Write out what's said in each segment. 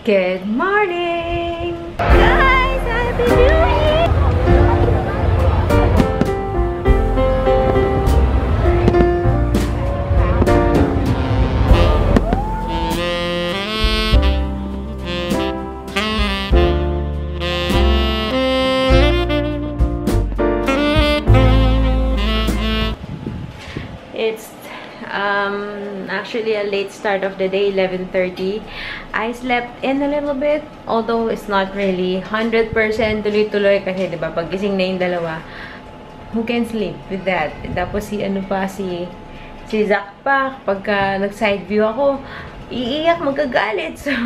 Good morning! Guys! Happy New Year! It's actually a late start of the day, 11:30. I slept in a little bit, although it's not really 100% tuloy-tuloy kasi diba, pag gising na yung dalawa, who can sleep with that? Tapos si Zach pa, pagka nag-side view ako, iiyak, magagalit. So,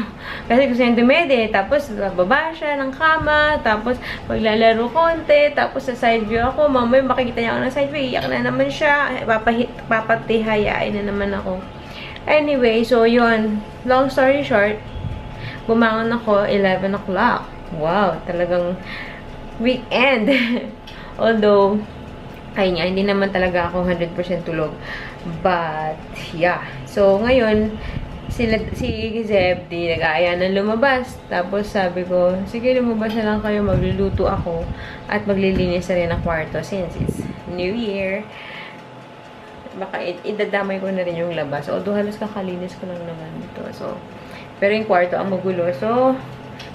kasi gusto niyang dumede. Tapos, baba siya ng kama. Tapos, maglalaro konti. Tapos, sa side view ako. Mamaya, makikita niya ako ng side view. Iiyak na naman siya. Papatihayain na naman ako. Anyway, so, yun. Long story short, bumangon ako 11 o'clock. Wow, talagang weekend. Although, ayun nga, hindi naman talaga ako 100% tulog. But, yeah. So, ngayon, si Zeb, di nag-aaya na lumabas. Tapos sabi ko, sige, lumabas na lang kayo, magluluto ako. At maglilinis na rin ang kwarto since it's New Year. Baka idadamay ko na rin yung labas. Although halos kakalinis ko lang naman ito. So, pero yung kwarto ang magulo. So,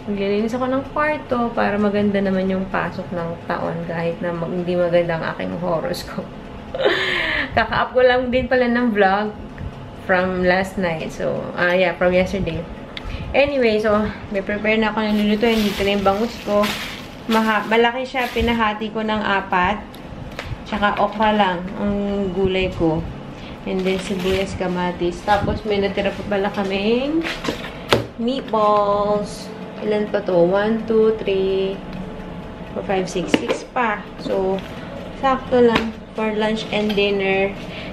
maglilinis ako ng kwarto para maganda naman yung pasok ng taon kahit na hindi maganda ang aking horoscope. Kaka-up ko lang din pala ng vlog from last night. So, yeah, from yesterday. Anyway, so, may prepare na ako ng lulutuin. Dito na yung bangus ko. Malaki siya. Pinahati ko ng 4. Tsaka okra lang ang gulay ko. And then, sibuyas, kamatis. Tapos, may natira pa pala kaming meatballs. Ilan pa to? 1, 2, 3, 4, 5, 6. 6 pa. So, sakto lang for lunch and dinner.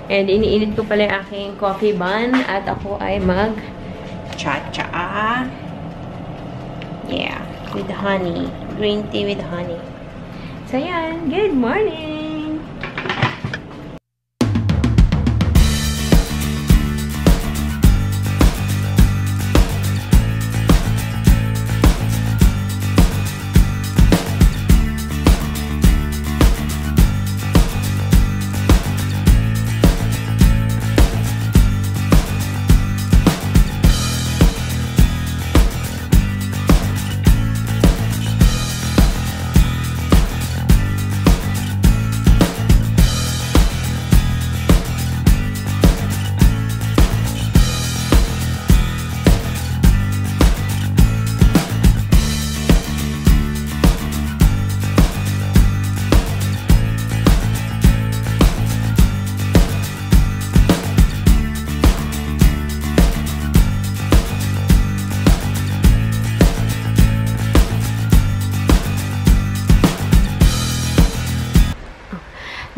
And iniinit ko pala yung aking coffee bun. At ako ay mag-cha-cha. Yeah. With honey. Green tea with honey. So, yan. Good morning!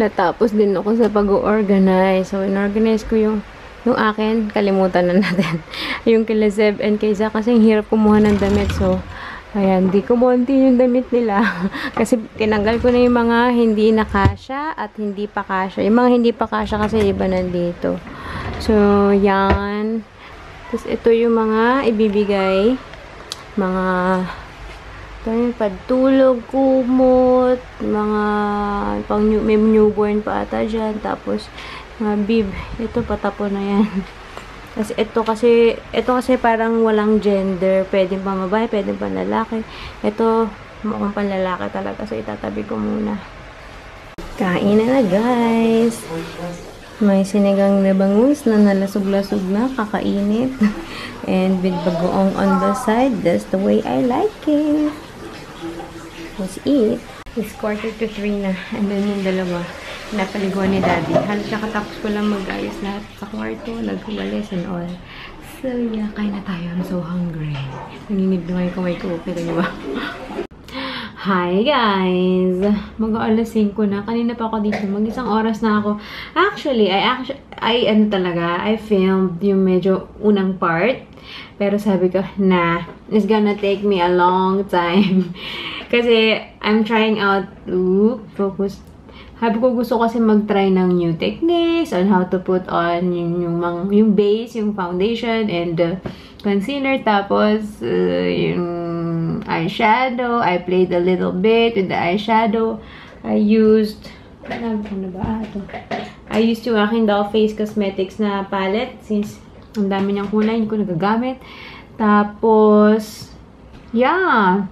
Natapos din ako sa pag-organize. So, in-organize ko yung akin. Kalimutan na natin. Yung kila Zeb and kay Zach. Kasi hirap kumuha ng damit. So, ayan. Di ko monti yung damit nila. Kasi tinanggal ko na yung mga hindi nakasya at hindi pa kasya. Yung mga hindi pa kasya kasi iba nandito. So, yan. Tapos, ito yung mga ibibigay. Mga pagtulog, kumot, mga may newborn pa ata dyan. Tapos, mga bib. Ito, patapon na yan. Ito kasi parang walang gender. Pwedeng pang babae, pwedeng pang lalaki. Ito, mukhang pang lalaki talaga. So, itatabi ko muna. Kain na guys. May sinigang na bangus na nalasog-lasog na, kakainit. And with bagoong on the side. That's the way I like it. Let's eat. It's 2:45 na. And then yung dalawa, napaliguan ni Daddy. Halos kakatapos ko lang mag-ayos lahat sa kwarto, nagwalis and all. So, yeah, kain na tayo. I'm so hungry. Nanginig na yung kamay ko. Pero nyo ba? Hi, guys! Mag-aalas 5 na. Kanina pa ako dito. Mag-isang oras na ako. Actually, I filmed yung medyo unang part. Pero sabi ko, nah, it's gonna take me a long time. Kasi, I'm trying out, focus, Sabi ko gusto kasi mag-try ng new techniques on how to put on yung base, yung foundation, and concealer. Tapos, yung eyeshadow. I played a little bit with the eyeshadow. I used, ano ba? Ito. I used yung aking Doll Face Cosmetics na palette since ang dami niyang kulay, hindi ko nagagamit. Tapos, yeah.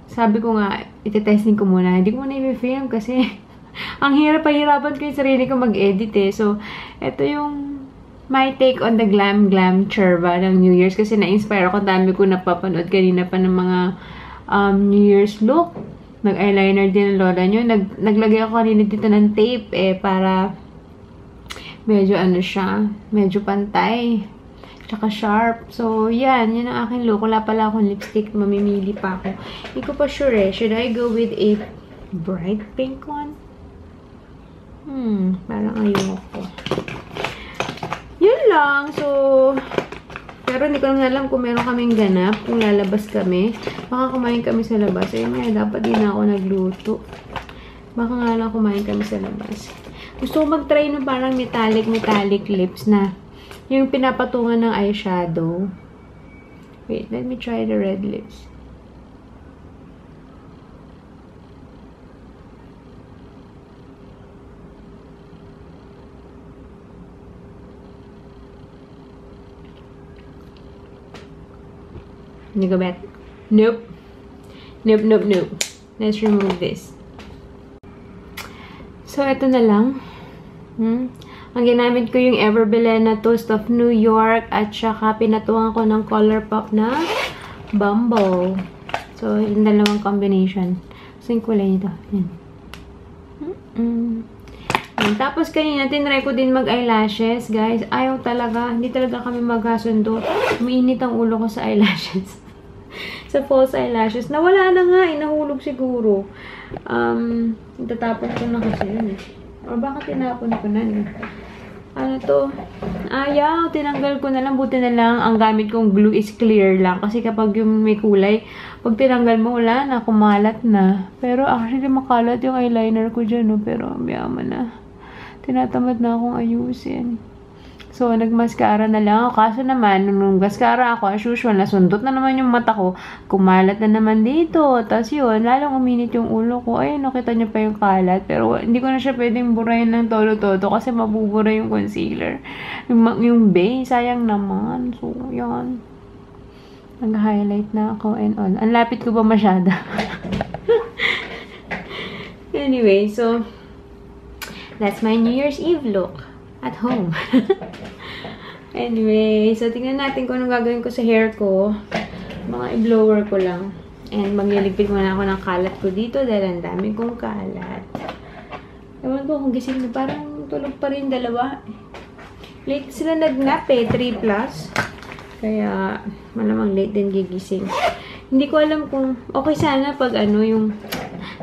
Sabi ko nga, iti-testing ko muna. Hindi ko muna i-film kasi ang hirapan ko yung sarili ko mag-edit eh. So, ito yung my take on the glam churba ng New Year's kasi na-inspire ako. Dami ko napapanood kanina pa ng mga New Year's look. Nag-eyeliner din ang lola nyo. Naglagay ako kanina dito ng tape eh para medyo ano siya, medyo pantay. Tsaka sharp. So, yan. Yan ang aking look. Wala pala akong lipstick. Mamimili pa ako. Hindi ko pa sure eh. Should I go with a bright pink one? Parang ayoko. Yun lang. So, pero hindi ko naman alam kung meron kaming ganap. Kung lalabas kami. Baka kumain kami sa labas. Ayun nga, dapat din ako nagluto. Baka nga lang kumain kami sa labas. Gusto ko mag-try ng parang metallic lips na yung pinapatungan ng eyeshadow. Wait, let me try the red lips. Hindi ko bet. Nope. Nope. Let's remove this. So, ito na lang. Ang ginamit ko yung Everbelen na Toast of New York at saka pinatuangan ko ng Colourpop na Bumble. So, yung dalawang combination. So, yung kulay nito. Yan. Tapos, kanina, tinry ko din mag-eyelashes, guys. Ayaw talaga. Hindi talaga kami magkasundo. Umiinit ang ulo ko sa eyelashes. Sa false eyelashes. Nawala na nga. Nahulog siguro. Itatapon ko na kasi yun eh. O baka tinapon ko na eh. Ano to? Ayaw. Tinanggal ko na lang. Buti na lang. Ang gamit kong glue is clear lang. Kasi kapag yung may kulay, pag tinanggal mo, wala na. Kumalat na. Pero actually, makalat yung eyeliner ko dyan. No? Pero, yaman na. Tinatamad na akong ayusin. So, nagmascara na lang ako. Kaso naman, nung mascara ako, as usual, nasundot na naman yung mata ko. Kumalat na naman dito. Tapos yun, lalong uminit yung ulo ko. Ayun, nakita niyo pa yung kalat. Pero hindi ko na siya pwedeng burahin ng todo-todo kasi mabubura yung concealer. Yung base, sayang naman. So, yan. Nag-highlight na ako and all. Ang lapit ko ba masyado? Anyway, so, that's my New Year's Eve look. At home. Anyway, so tingnan natin kung anong gagawin ko sa hair ko. Mga i-blower ko lang. And magliligpit muna ako ng kalat ko dito dahil ang dami kong kalat. Ewan ko kung gising na parang tulog pa rin dalawa. Late sila nag-nap eh, 3+. Kaya malamang late din gigising. Hindi ko alam kung okay sana pag ano yung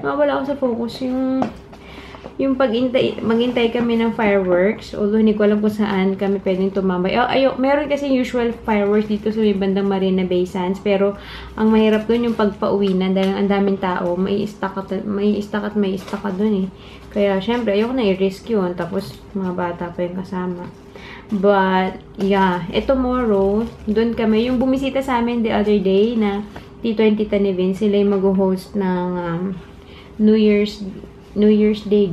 mawala ako sa focus yung maghintay kami ng fireworks. Although, hindi ko alam kung saan kami pwedeng tumambay. Meron kasi usual fireworks dito sa may bandang Marina Bay Sands. Pero, ang mahirap dun yung pagpauwi na dahil ang daming tao. May istak ka dun eh. Kaya, syempre, ayoko na i-risk yun. Tapos, mga bata pa yung kasama. But, yeah. Tomorrow, dun kami. Yung bumisita sa amin the other day na T20 Tanivin, sila yung mag-host ng New Year's Day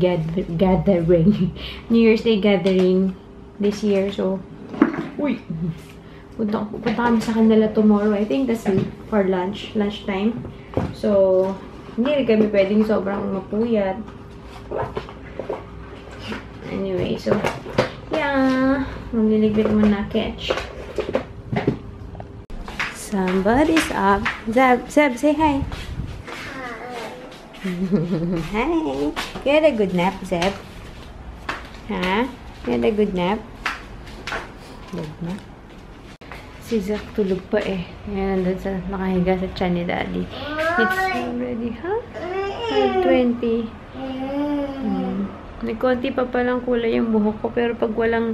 gathering. New Year's Day gathering this year. So, punta kami sa kanila tomorrow. I think that's for lunchtime. So, hindi rin kami pwedeng sobrang mapuyat. Anyway, so, yeah. Magliligpit mo na catch. Somebody's up. Zeb, say hi. Hi! You had a good nap, Zeb? Ha? You had a good nap? Good nap? Si Zeb tulog pa eh. Ngayon nandun sa nakahiga sa tiyan ni Daddy. It's already, huh? 5:20. May konti pa palang kulay yung buhok ko. Pero pag wala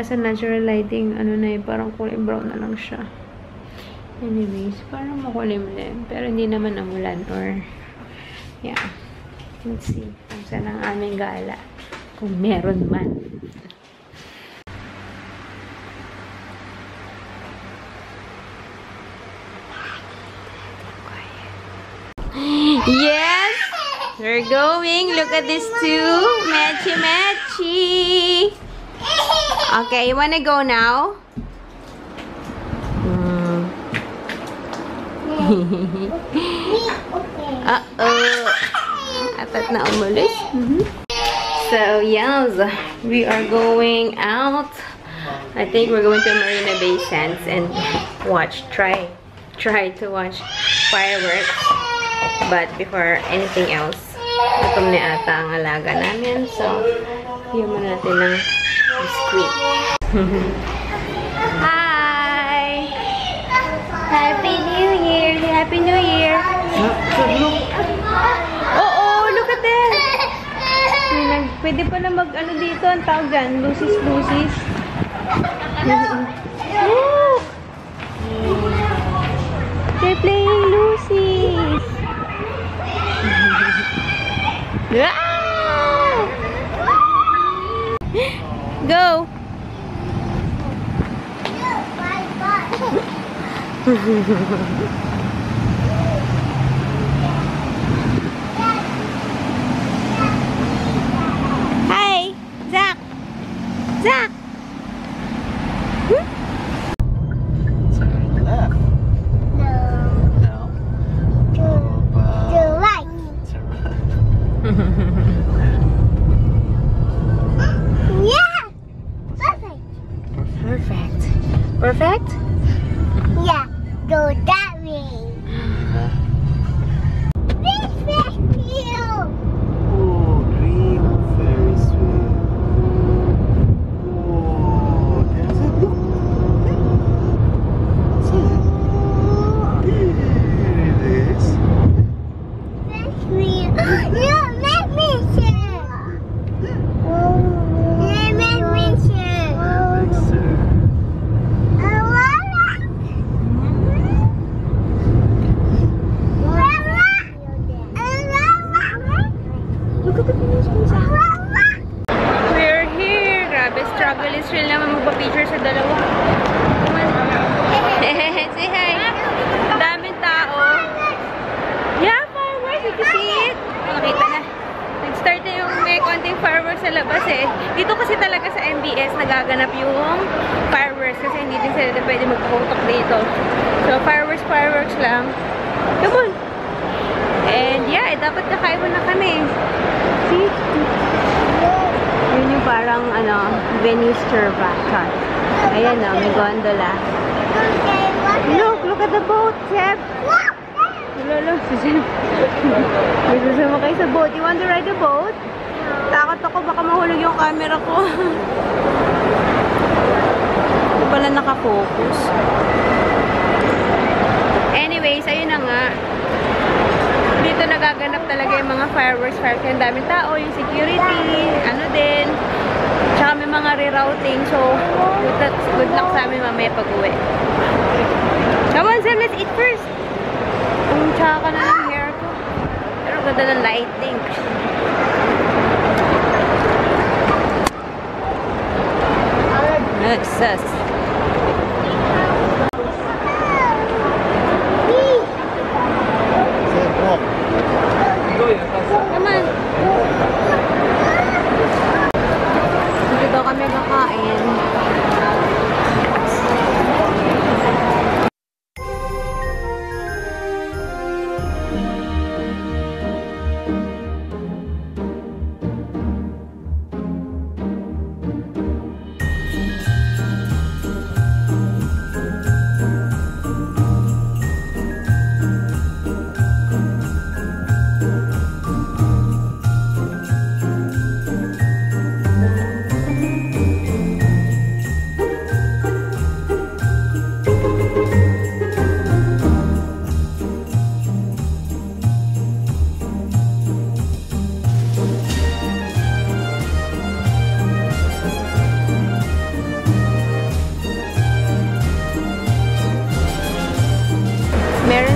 sa natural lighting, ano na eh, parang kulay brown na lang siya. Anyways, parang makulimlim. Pero hindi naman namulan or yeah. Let's see. buksan ang aming gala. Kung meron man. Yes! We're going. Look at these two. Matchy. Okay, you wanna go now? Uh-oh. Atat na umulis. So, yes. We are going out. I think we're going to Marina Bay Sands and try to watch fireworks. But before anything else, gutom na ata ang alaga namin. So, bigyan mo natin ng biscuit. Hi! Happy New Year! Happy New Year! Oh, look at that! Pwede pala mag-ano dito, ang tawag dyan, lusis. Look! They're playing lusis! Go! Hi! Zach! Zach! Turn left. No. Go right. Turn right. Yeah! Perfect. Perfect? Yeah, go that way. This you. Oh, green Ferris wheel. Oh, there's a look. What's it? There it is. This wheel. No, let me share. Let me share. Thanks, sir. We're here! Grabe, struggle is real naman magpa-picture sa dalawa. Say hi! Ang daming tao. Yeah, fireworks! You can see it! Makita na. Nag-start na yung may konting fireworks sa labas eh. Dito kasi talaga sa MBS nagaganap yung fireworks kasi hindi din sila pwede magputok dito. So, fireworks lang. Come on! And yeah, dapat kakain mo na kami. See? Yun yung parang, Venice Cervata. Ayan o, may gondola. Look at the boat, Seb! Lolo, si Seb. May susama kayo sa boat. You want to ride the boat? Takot ako, baka mahulog yung camera ko. Hindi pala nakafocus. Anyways, ayun na nga. Dito nagaganap talaga yung mga fireworks. Ang daming tao, yung security, din. Tsaka may mga rerouting. So, good luck sa amin mamaya pag-uwi. Come on, Sam, let's eat first. Ang tsaka na ng hair ko. Pero ganda ng lighting. Sus. Come on. Dito kami kakain.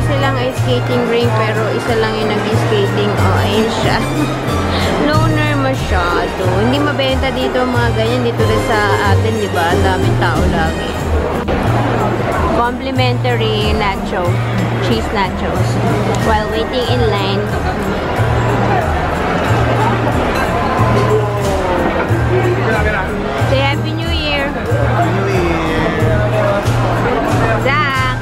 silang ice skating rink pero isa lang yung nag-skating. Oh, ayun siya. Loner masyado. Hindi mabenta dito mga ganyan. Dito rin sa atin, di ba? Ang daming tao lagi. Complimentary nacho. Cheese nachos. While waiting in line. Say Happy New Year! Zach!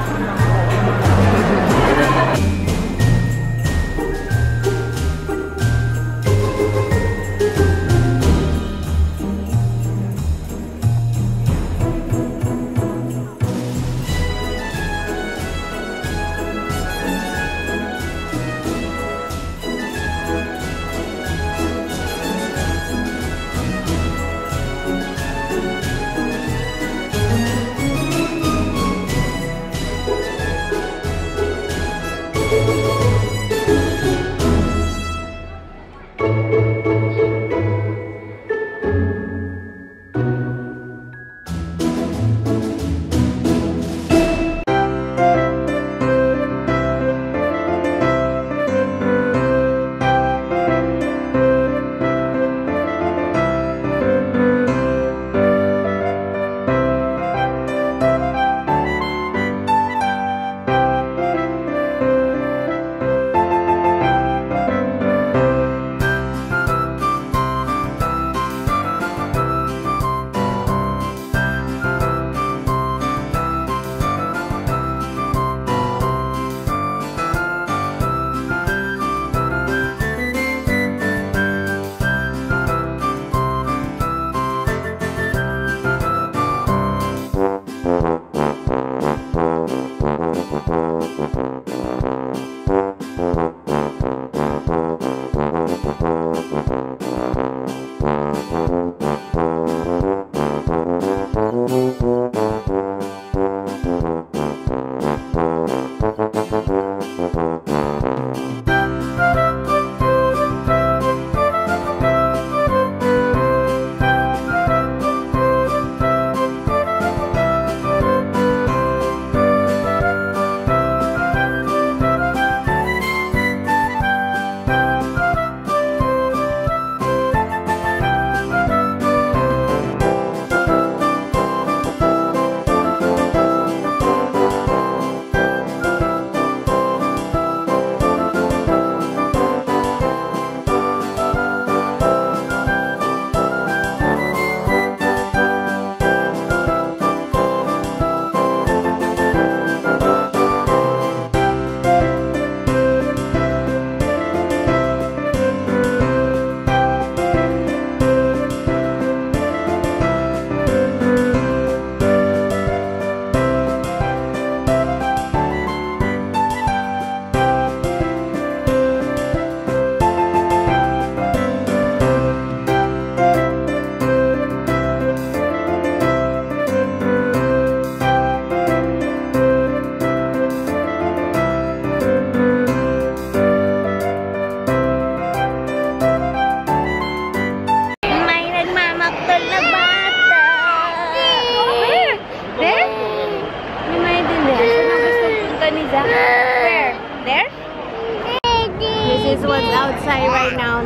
This is what's outside right now.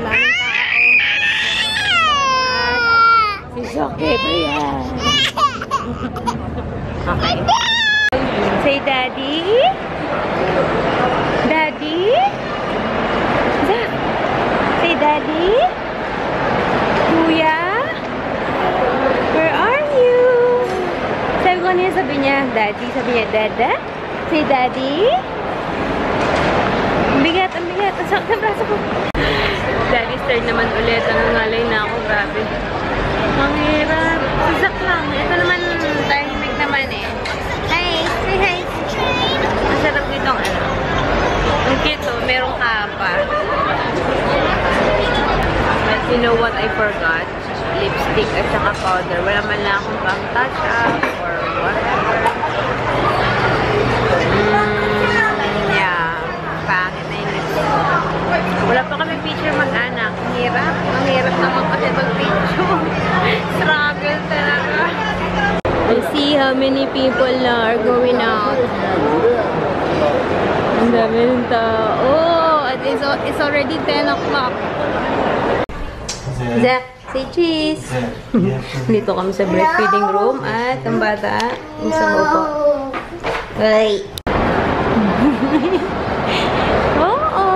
It's okay, Brian. Okay. Say daddy. Daddy. Zach. Say daddy. Kuya. Where are you? Sabi ko niya, sabi niya, daddy. Sabi niya, dada. Say daddy. Ang bigat, ang bigat. Ang sakit ng braso ko. Daddy's turn naman ulit. Nangangalay na ako. Grabe. Ang hirap. Sisak lang. Ito naman, tahimik naman eh. Hi. Say hi. Ang sarap nitong ano. Ang cute oh. Merong kapa. But you know what I forgot? Lipstick at saka powder. Wala man lang akong pang touch up or whatever. Yeah. Pangit na yung lipstick. Wala pa kami picture mag-anak. Ang hirap. Ang hirap naman kasi mag-picture. Struggle talaga. I see how many people now are going out. Ang dami ng tao. At it's already 10 o'clock. Zach, say cheese! Dito kami sa breastfeeding room at ang bata, isang upo. Ay! Oo!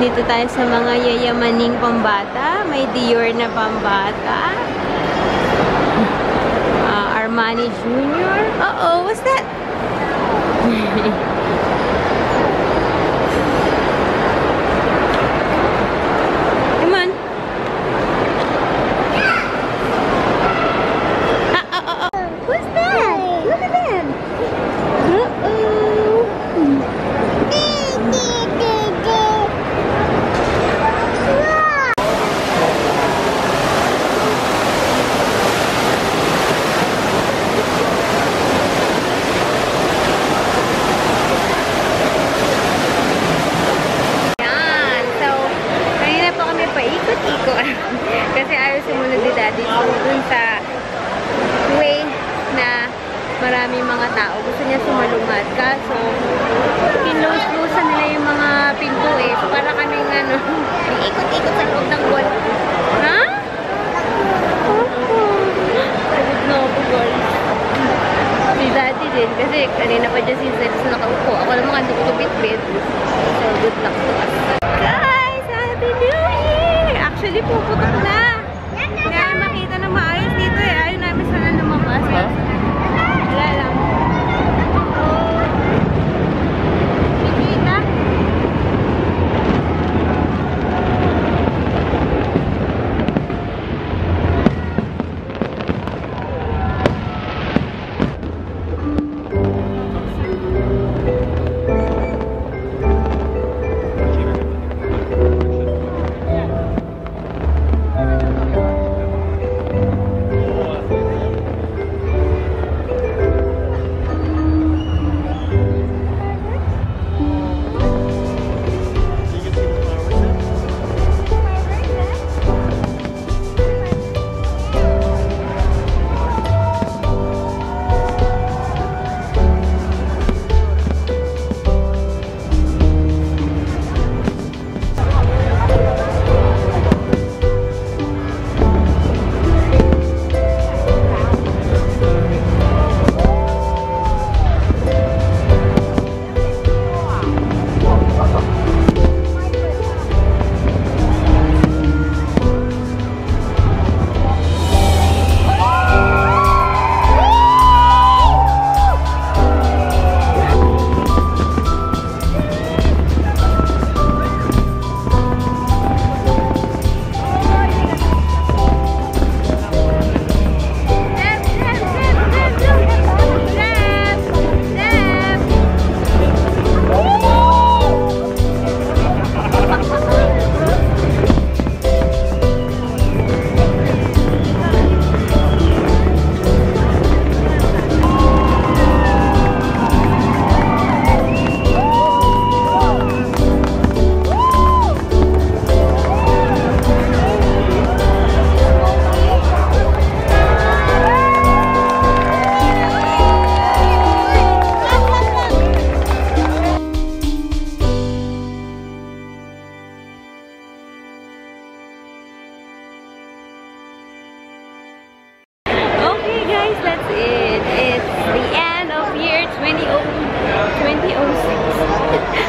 Dito tayo sa mga yayamaning pambata. May Dior na pambata. Armani Jr. Uh-oh, what's that? Come on. What's that? Look at that. Uh-oh. Kasi ayaw sumunod ni Daddy dun sa way na maraming mga tao. Gusto niya sumalungat. Kaso, kinlose-losan nila yung mga pinto eh. So, para kaming ikot-ikot sa loob ng wall. Ha? Pagod na ako, girl. Si Daddy din. Kasi kanina pa dyan si Zed na nakaupo. Ako naman hindi ko bit-bit. So, good luck to us. Guys! Happy New Year! Actually, puputok na. Hindi ay makita na maayos dito eh. Ayaw namin sana lumabas. Wala lang. Kita? That's it. It's the end of year 2006.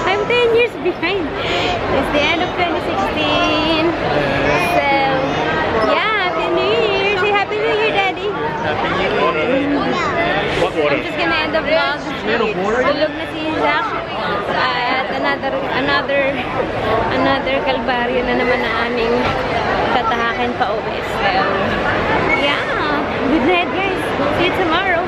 I'm 10 years behind. It's the end of 2016. So, yeah, Happy New Year. Say Happy New Year, Daddy. Happy New Year. What water? I'm just gonna end the vlog. Tulog na si Zach. At another kalbaryo na naman na aming tatahakin pa uwi. So, yeah. Good night, guys. See you tomorrow.